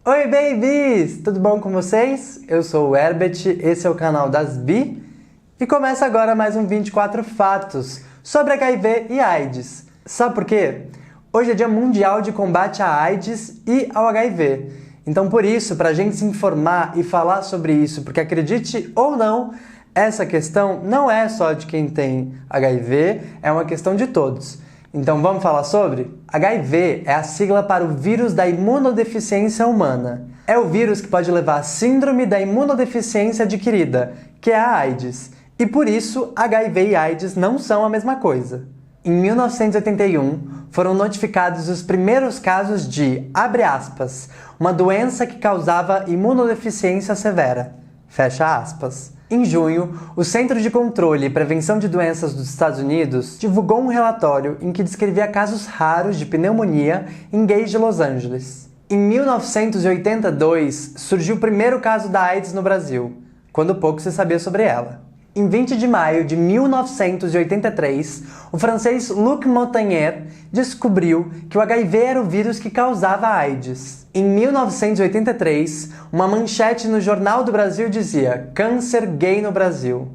Oi, babies! Tudo bom com vocês? Eu sou o Herbert, esse é o canal das Bi e começa agora mais um 24 fatos sobre HIV e AIDS. Sabe por quê? Hoje é dia mundial de combate à AIDS e ao HIV. Então por isso, para a gente se informar e falar sobre isso, porque acredite ou não, essa questão não é só de quem tem HIV, é uma questão de todos. Então vamos falar sobre? HIV é a sigla para o vírus da imunodeficiência humana. É o vírus que pode levar à síndrome da imunodeficiência adquirida, que é a AIDS. E por isso, HIV e AIDS não são a mesma coisa. Em 1981, foram notificados os primeiros casos de, abre aspas, uma doença que causava imunodeficiência severa, fecha aspas. Em junho, o Centro de Controle e Prevenção de Doenças dos Estados Unidos divulgou um relatório em que descrevia casos raros de pneumonia em gays de Los Angeles. Em 1982, surgiu o primeiro caso da AIDS no Brasil, quando pouco se sabia sobre ela. Em 20 de maio de 1983, o francês Luc Montagnier descobriu que o HIV era o vírus que causava a AIDS. Em 1983, uma manchete no Jornal do Brasil dizia "Câncer gay no Brasil".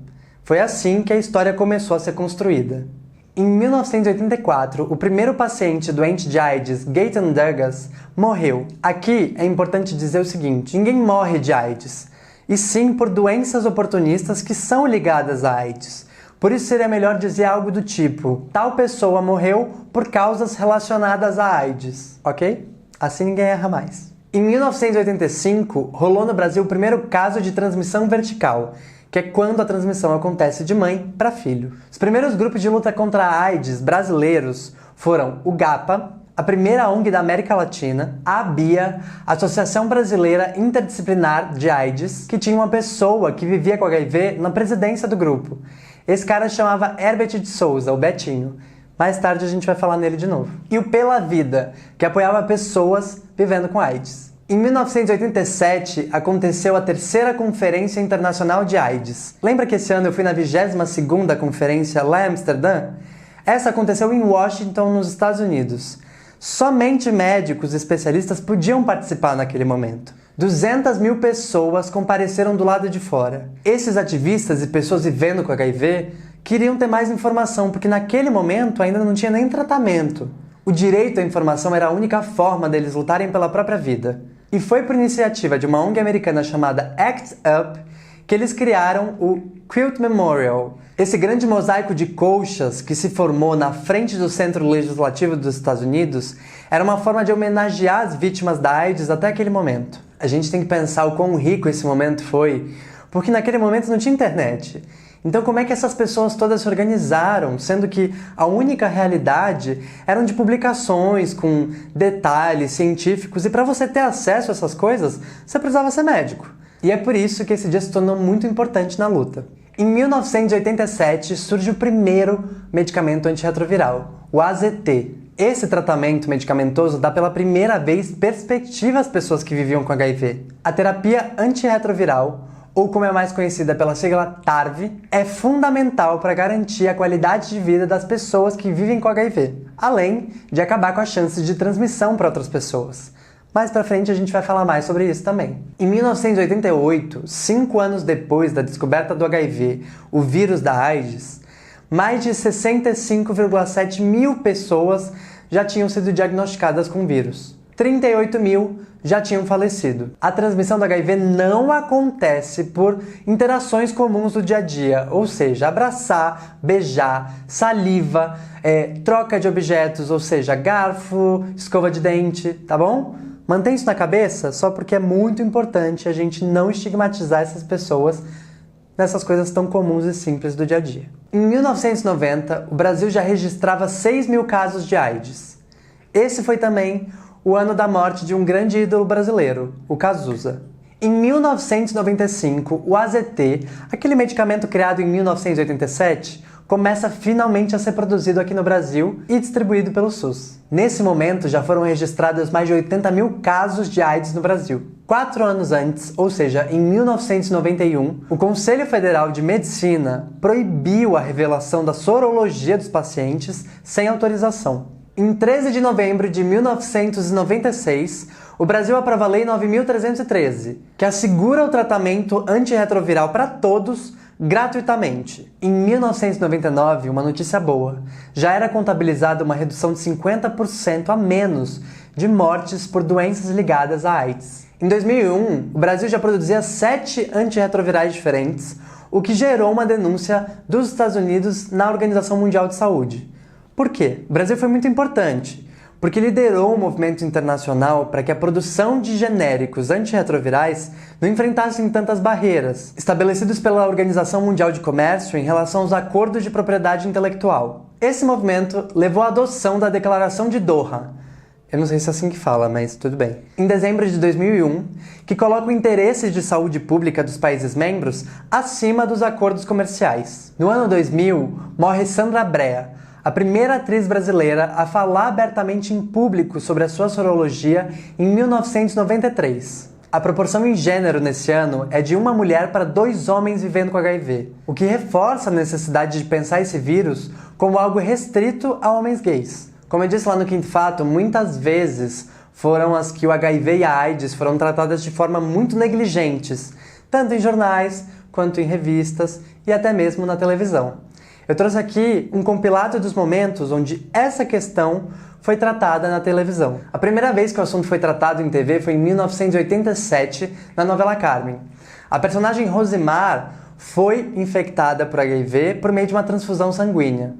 Foi assim que a história começou a ser construída. Em 1984, o primeiro paciente doente de AIDS, Gaten Douglas, morreu. Aqui é importante dizer o seguinte: ninguém morre de AIDS, e sim por doenças oportunistas que são ligadas à AIDS. Por isso seria melhor dizer algo do tipo: tal pessoa morreu por causas relacionadas à AIDS, ok? Assim ninguém erra mais. Em 1985, rolou no Brasil o primeiro caso de transmissão vertical, que é quando a transmissão acontece de mãe para filho. Os primeiros grupos de luta contra a AIDS brasileiros foram o GAPA, a primeira ONG da América Latina, a ABIA, Associação Brasileira Interdisciplinar de AIDS, que tinha uma pessoa que vivia com HIV na presidência do grupo. Esse cara chamava Herbert de Souza, o Betinho. Mais tarde a gente vai falar nele de novo. E o Pela Vida, que apoiava pessoas vivendo com AIDS. Em 1987, aconteceu a terceira Conferência Internacional de AIDS. Lembra que esse ano eu fui na 22ª conferência lá em Amsterdã? Essa aconteceu em Washington, nos Estados Unidos. Somente médicos e especialistas podiam participar naquele momento. 200 mil pessoas compareceram do lado de fora. Esses ativistas e pessoas vivendo com HIV queriam ter mais informação, porque naquele momento ainda não tinha nem tratamento. O direito à informação era a única forma deles lutarem pela própria vida. E foi por iniciativa de uma ONG americana chamada ACT UP que eles criaram o Quilt Memorial. Esse grande mosaico de colchas que se formou na frente do Centro Legislativo dos Estados Unidos era uma forma de homenagear as vítimas da AIDS até aquele momento. A gente tem que pensar o quão rico esse momento foi, porque naquele momento não tinha internet. Então como é que essas pessoas todas se organizaram, sendo que a única realidade eram de publicações com detalhes científicos, e para você ter acesso a essas coisas, você precisava ser médico. E é por isso que esse dia se tornou muito importante na luta. Em 1987, surge o primeiro medicamento antirretroviral, o AZT. Esse tratamento medicamentoso dá pela primeira vez perspectiva às pessoas que viviam com HIV. A terapia antirretroviral, ou como é mais conhecida pela sigla TARV, é fundamental para garantir a qualidade de vida das pessoas que vivem com HIV, além de acabar com a chance de transmissão para outras pessoas. Mais pra frente a gente vai falar mais sobre isso também. Em 1988, 5 anos depois da descoberta do HIV, o vírus da AIDS, mais de 65,7 mil pessoas já tinham sido diagnosticadas com o vírus. 38 mil já tinham falecido. A transmissão do HIV não acontece por interações comuns do dia a dia, ou seja, abraçar, beijar, saliva, troca de objetos, ou seja, garfo, escova de dente, tá bom? Mantém isso na cabeça só porque é muito importante a gente não estigmatizar essas pessoas nessas coisas tão comuns e simples do dia a dia. Em 1990, o Brasil já registrava 6 mil casos de AIDS. Esse foi também o ano da morte de um grande ídolo brasileiro, o Cazuza. Em 1995, o AZT, aquele medicamento criado em 1987, começa finalmente a ser produzido aqui no Brasil e distribuído pelo SUS. Nesse momento, já foram registrados mais de 80 mil casos de AIDS no Brasil. 4 anos antes, ou seja, em 1991, o Conselho Federal de Medicina proibiu a revelação da sorologia dos pacientes sem autorização. Em 13 de novembro de 1996, o Brasil aprova a Lei 9.313, que assegura o tratamento antirretroviral para todos gratuitamente. Em 1999, uma notícia boa, já era contabilizada uma redução de 50% a menos de mortes por doenças ligadas à AIDS. Em 2001, o Brasil já produzia 7 antirretrovirais diferentes, o que gerou uma denúncia dos Estados Unidos na Organização Mundial de Saúde. Por quê? O Brasil foi muito importante, porque liderou um movimento internacional para que a produção de genéricos antirretrovirais não enfrentassem tantas barreiras estabelecidos pela Organização Mundial de Comércio em relação aos acordos de propriedade intelectual. Esse movimento levou à adoção da Declaração de Doha, eu não sei se é assim que fala, mas tudo bem, em dezembro de 2001, que coloca o interesse de saúde pública dos países membros acima dos acordos comerciais. No ano 2000, morre Sandra Brea, a primeira atriz brasileira a falar abertamente em público sobre a sua sorologia em 1993. A proporção em gênero nesse ano é de 1 mulher para 2 homens vivendo com HIV, o que reforça a necessidade de pensar esse vírus como algo restrito a homens gays. Como eu disse lá no Quinto Fato, muitas vezes foram as que o HIV e a AIDS foram tratadas de forma muito negligentes, tanto em jornais quanto em revistas e até mesmo na televisão. Eu trouxe aqui um compilado dos momentos onde essa questão foi tratada na televisão. A primeira vez que o assunto foi tratado em TV foi em 1987, na novela Carmen. A personagem Rosimar foi infectada por HIV por meio de uma transfusão sanguínea.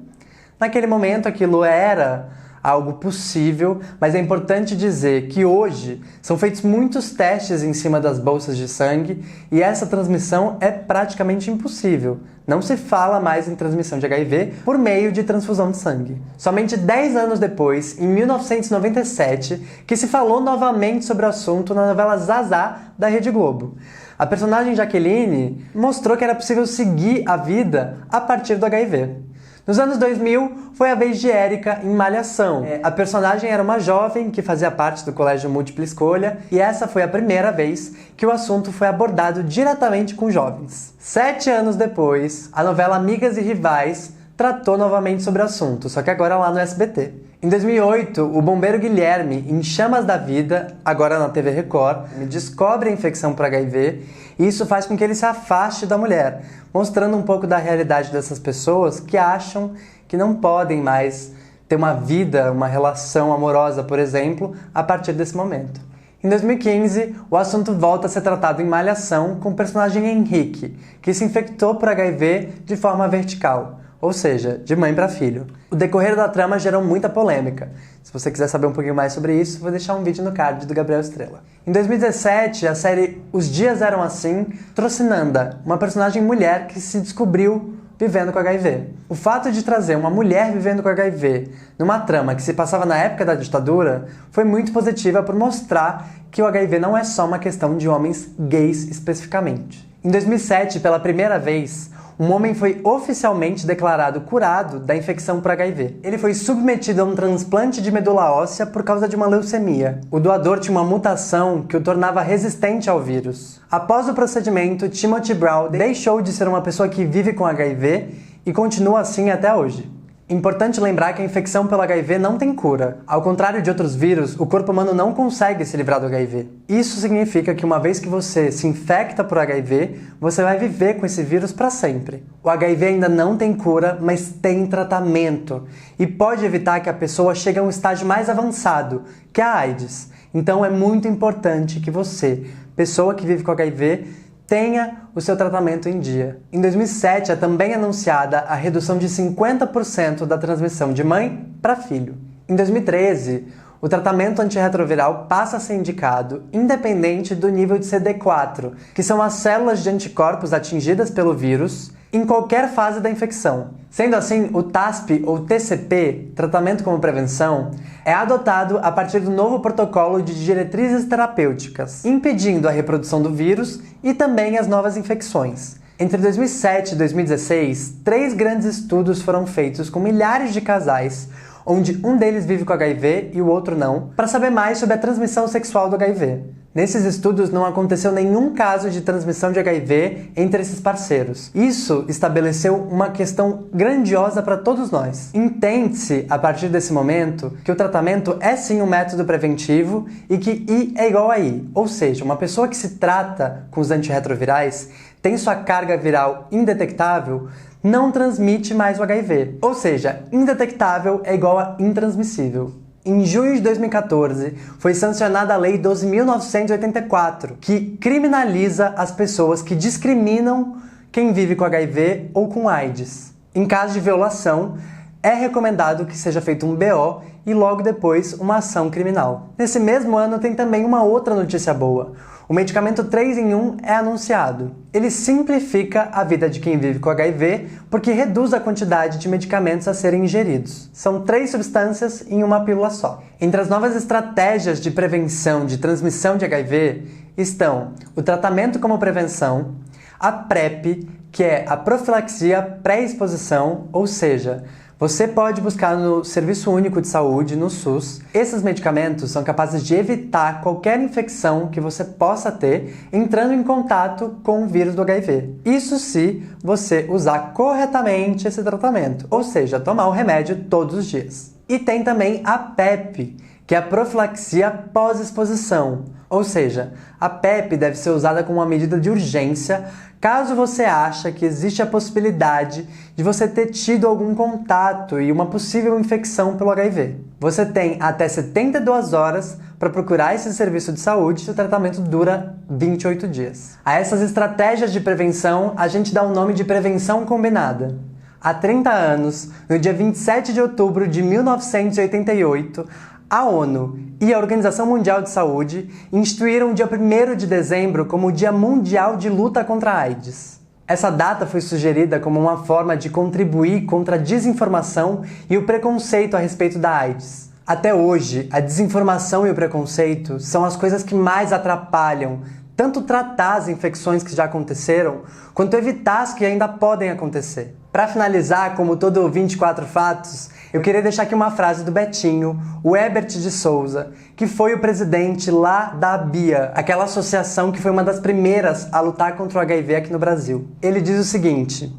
Naquele momento aquilo era algo possível, mas é importante dizer que hoje são feitos muitos testes em cima das bolsas de sangue e essa transmissão é praticamente impossível. Não se fala mais em transmissão de HIV por meio de transfusão de sangue. Somente 10 anos depois, em 1997, que se falou novamente sobre o assunto na novela Zazá, da Rede Globo. A personagem Jaqueline mostrou que era possível seguir a vida a partir do HIV. Nos anos 2000, foi a vez de Érica em Malhação. A personagem era uma jovem que fazia parte do colégio múltipla escolha e essa foi a primeira vez que o assunto foi abordado diretamente com jovens. 7 anos depois, a novela Amigas e Rivais tratou novamente sobre o assunto, só que agora lá no SBT. Em 2008, o bombeiro Guilherme, em Chamas da Vida, agora na TV Record, descobre a infecção por HIV e isso faz com que ele se afaste da mulher, mostrando um pouco da realidade dessas pessoas que acham que não podem mais ter uma vida, uma relação amorosa, por exemplo, a partir desse momento. Em 2015, o assunto volta a ser tratado em Malhação com o personagem Henrique, que se infectou por HIV de forma vertical, ou seja, de mãe para filho. O decorrer da trama gerou muita polêmica. Se você quiser saber um pouquinho mais sobre isso, vou deixar um vídeo no card do Gabriel Estrela. Em 2017, a série Os Dias Eram Assim trouxe Nanda, uma personagem mulher que se descobriu vivendo com HIV. O fato de trazer uma mulher vivendo com HIV numa trama que se passava na época da ditadura foi muito positiva por mostrar que o HIV não é só uma questão de homens gays especificamente. Em 2007, pela primeira vez, um homem foi oficialmente declarado curado da infecção por HIV. Ele foi submetido a um transplante de medula óssea por causa de uma leucemia. O doador tinha uma mutação que o tornava resistente ao vírus. Após o procedimento, Timothy Brown deixou de ser uma pessoa que vive com HIV e continua assim até hoje. Importante lembrar que a infecção pelo HIV não tem cura. Ao contrário de outros vírus, o corpo humano não consegue se livrar do HIV. Isso significa que uma vez que você se infecta por HIV, você vai viver com esse vírus para sempre. O HIV ainda não tem cura, mas tem tratamento e pode evitar que a pessoa chegue a um estágio mais avançado, que é a AIDS. Então é muito importante que você, pessoa que vive com HIV, tenha o seu tratamento em dia. Em 2007, é também anunciada a redução de 50% da transmissão de mãe para filho. Em 2013, o tratamento antirretroviral passa a ser indicado independente do nível de CD4, que são as células de anticorpos atingidas pelo vírus, em qualquer fase da infecção. Sendo assim, o TASP ou TCP, Tratamento como Prevenção, é adotado a partir do novo protocolo de diretrizes terapêuticas, impedindo a reprodução do vírus e também as novas infecções. Entre 2007 e 2016, 3 grandes estudos foram feitos com milhares de casais, onde um deles vive com HIV e o outro não, para saber mais sobre a transmissão sexual do HIV. Nesses estudos não aconteceu nenhum caso de transmissão de HIV entre esses parceiros. Isso estabeleceu uma questão grandiosa para todos nós. Entende-se, a partir desse momento, que o tratamento é sim um método preventivo e que I é igual a I. Ou seja, uma pessoa que se trata com os antirretrovirais tem sua carga viral indetectável, não transmite mais o HIV. Ou seja, indetectável é igual a intransmissível. Em junho de 2014, foi sancionada a Lei 12.984, que criminaliza as pessoas que discriminam quem vive com HIV ou com AIDS. Em caso de violação, é recomendado que seja feito um BO e logo depois uma ação criminal. Nesse mesmo ano tem também uma outra notícia boa. O medicamento 3 em 1 é anunciado. Ele simplifica a vida de quem vive com HIV porque reduz a quantidade de medicamentos a serem ingeridos. São 3 substâncias em uma pílula só. Entre as novas estratégias de prevenção de transmissão de HIV estão o tratamento como prevenção, a PrEP, que é a profilaxia pré-exposição, ou seja, você pode buscar no Serviço Único de Saúde, no SUS. Esses medicamentos são capazes de evitar qualquer infecção que você possa ter entrando em contato com o vírus do HIV. Isso se você usar corretamente esse tratamento, ou seja, tomar o remédio todos os dias. E tem também a PEP, que é a profilaxia pós-exposição. Ou seja, a PEP deve ser usada como uma medida de urgência caso você ache que existe a possibilidade de você ter tido algum contato e uma possível infecção pelo HIV. Você tem até 72 horas para procurar esse serviço de saúde e o tratamento dura 28 dias. A essas estratégias de prevenção, a gente dá o nome de prevenção combinada. Há 30 anos, no dia 27 de outubro de 1988, a ONU e a Organização Mundial de Saúde instituíram o dia 1º de dezembro como o Dia Mundial de Luta contra a AIDS. Essa data foi sugerida como uma forma de contribuir contra a desinformação e o preconceito a respeito da AIDS. Até hoje, a desinformação e o preconceito são as coisas que mais atrapalham tanto tratar as infecções que já aconteceram, quanto evitar as que ainda podem acontecer. Para finalizar, como todo 24 fatos, eu queria deixar aqui uma frase do Betinho, o Herbert de Souza, que foi o presidente lá da BIA, aquela associação que foi uma das primeiras a lutar contra o HIV aqui no Brasil. Ele diz o seguinte: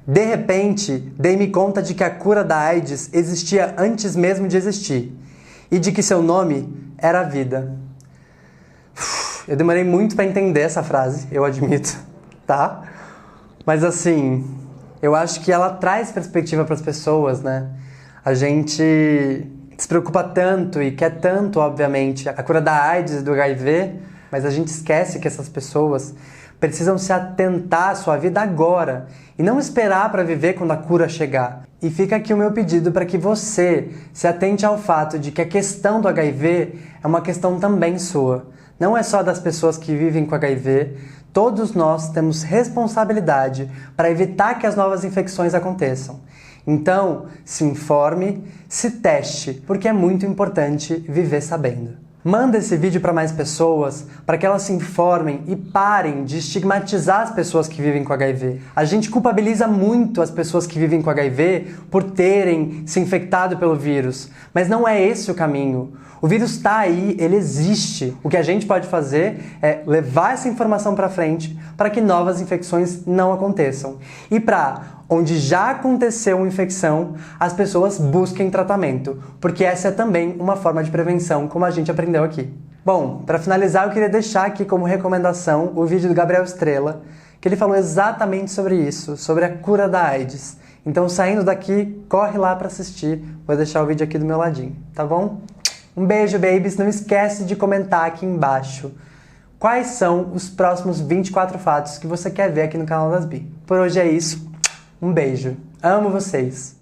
de repente, dei-me conta de que a cura da AIDS existia antes mesmo de existir, e de que seu nome era a vida. Eu demorei muito para entender essa frase, eu admito, tá? Mas assim, eu acho que ela traz perspectiva para as pessoas, né? A gente se preocupa tanto e quer tanto, obviamente, a cura da AIDS e do HIV, mas a gente esquece que essas pessoas precisam se atentar à sua vida agora e não esperar para viver quando a cura chegar. E fica aqui o meu pedido para que você se atente ao fato de que a questão do HIV é uma questão também sua. Não é só das pessoas que vivem com HIV, todos nós temos responsabilidade para evitar que as novas infecções aconteçam. Então, se informe, se teste, porque é muito importante viver sabendo. Manda esse vídeo para mais pessoas, para que elas se informem e parem de estigmatizar as pessoas que vivem com HIV. A gente culpabiliza muito as pessoas que vivem com HIV por terem se infectado pelo vírus, mas não é esse o caminho. O vírus está aí, ele existe. O que a gente pode fazer é levar essa informação para frente para que novas infecções não aconteçam. E para onde já aconteceu uma infecção, as pessoas busquem tratamento, porque essa é também uma forma de prevenção, como a gente aprendeu aqui. Bom, para finalizar, eu queria deixar aqui como recomendação o vídeo do Gabriel Estrela, que ele falou exatamente sobre isso, sobre a cura da AIDS. Então, saindo daqui, corre lá para assistir. Vou deixar o vídeo aqui do meu ladinho, tá bom? Um beijo, babies. Não esquece de comentar aqui embaixo quais são os próximos 24 fatos que você quer ver aqui no canal das Bi. Por hoje é isso. Um beijo. Amo vocês.